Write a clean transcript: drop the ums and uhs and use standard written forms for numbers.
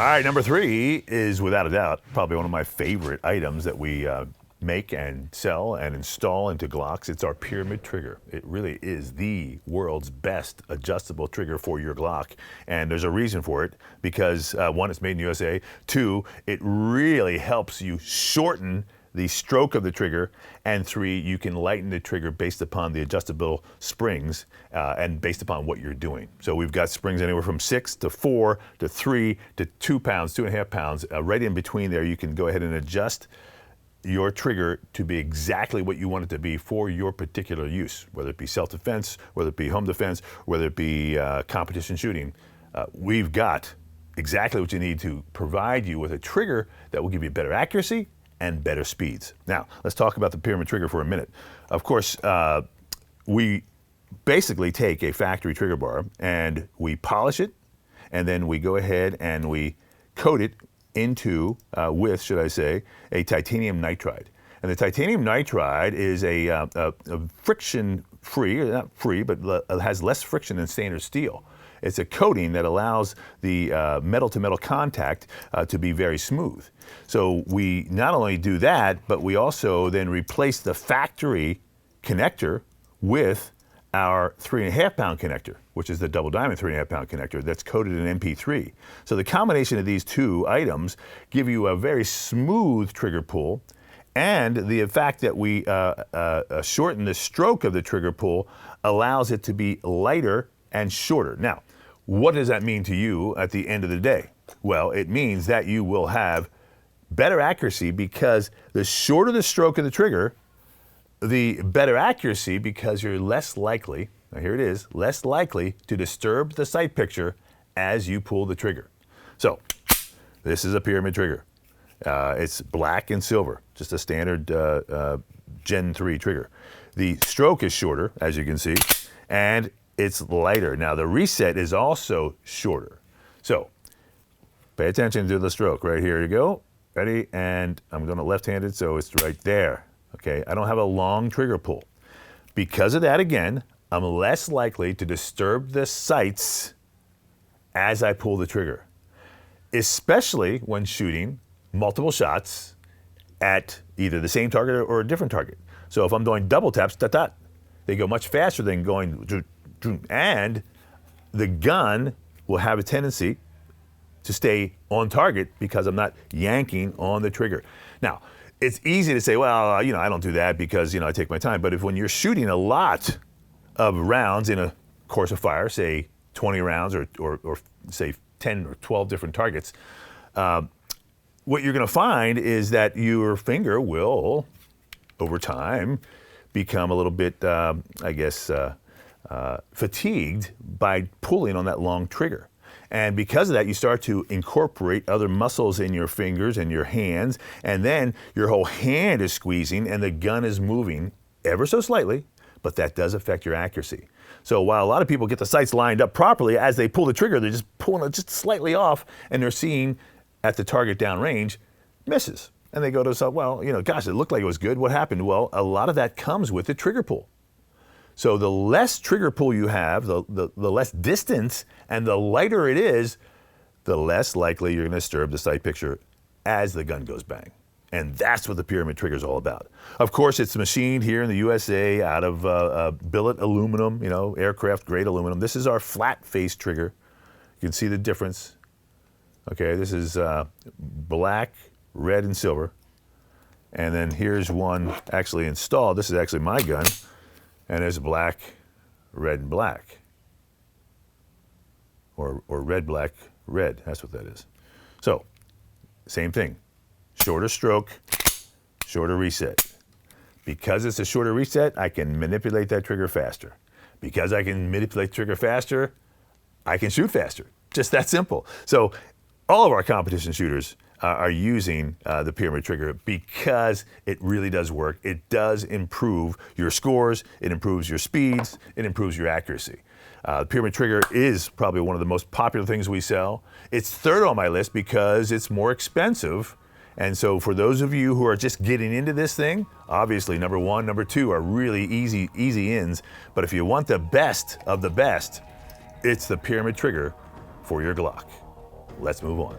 All right, number 3 is without a doubt probably one of my favorite items that we make and sell and install into Glocks. It's our pyramid trigger. It really is the world's best adjustable trigger for your Glock. And there's a reason for it because 1, it's made in the USA. 2, it really helps you shorten the stroke of the trigger, and 3, you can lighten the trigger based upon the adjustable springs and based upon what you're doing. So we've got springs anywhere from 6 to 4 to 3 to 2 pounds, 2.5 pounds. Right in between there, you can go ahead and adjust your trigger to be exactly what you want it to be for your particular use, whether it be self-defense, whether it be home defense, whether it be competition shooting. We've got exactly what you need to provide you with a trigger that will give you better accuracy and better speeds. Now, let's talk about the pyramid trigger for a minute. Of course, we basically take a factory trigger bar and we polish it, and then we go ahead and we coat it into, with, should I say, a titanium nitride. And the titanium nitride is a friction-free, not free, but has less friction than standard steel. It's a coating that allows the metal-to-metal contact to be very smooth. So we not only do that, but we also then replace the factory connector with our 3.5 pound connector, which is the double diamond 3.5 pound connector that's coated in MP3. So the combination of these two items give you a very smooth trigger pull, and the fact that we shorten the stroke of the trigger pull allows it to be lighter and shorter. Now, what does that mean to you at the end of the day? Well, it means that you will have better accuracy because the shorter the stroke of the trigger, the better accuracy because you're less likely, now here it is, less likely to disturb the sight picture as you pull the trigger. So, this is a pyramid trigger. It's black and silver, just a standard Gen 3 trigger. The stroke is shorter, as you can see, and it's lighter. Now, the reset is also shorter. So, pay attention to the stroke. Right here you go. Ready? And I'm going to left-handed, so it's right there. Okay, I don't have a long trigger pull. Because of that, again, I'm less likely to disturb the sights as I pull the trigger, especially when shooting multiple shots at either the same target or a different target. So if I'm doing double taps, they go much faster than going, and the gun will have a tendency to stay on target because I'm not yanking on the trigger. Now, it's easy to say, well, I don't do that because, I take my time. But when you're shooting a lot of rounds in a course of fire, say 20 rounds or say 10 or 12 different targets, what you're going to find is that your finger will, over time, become a little bit, fatigued by pulling on that long trigger. And because of that, you start to incorporate other muscles in your fingers and your hands, and then your whole hand is squeezing and the gun is moving ever so slightly, but that does affect your accuracy. So while a lot of people get the sights lined up properly, as they pull the trigger, they're just pulling it just slightly off, and they're seeing at the target downrange misses. And they go to themselves, well, gosh, it looked like it was good. What happened? Well, a lot of that comes with the trigger pull. So the less trigger pull you have, the less distance, and the lighter it is, the less likely you're going to disturb the sight picture as the gun goes bang. And that's what the pyramid trigger is all about. Of course, it's machined here in the USA out of billet aluminum, aircraft grade aluminum. This is our flat face trigger. You can see the difference. Okay, this is black, red, and silver. And then here's one actually installed. This is actually my gun. And there's black, red, and black. Or red, black, red. That's what that is. So, same thing. Shorter stroke, shorter reset. Because it's a shorter reset, I can manipulate that trigger faster. Because I can manipulate the trigger faster, I can shoot faster. Just that simple. So, all of our competition shooters are using the pyramid trigger because it really does work. It does improve your scores, it improves your speeds, it improves your accuracy. The pyramid trigger is probably one of the most popular things we sell. It's third on my list because it's more expensive. And so for those of you who are just getting into this thing, obviously number 1, number 2 are really easy ins. But if you want the best of the best, it's the pyramid trigger for your Glock. Let's move on.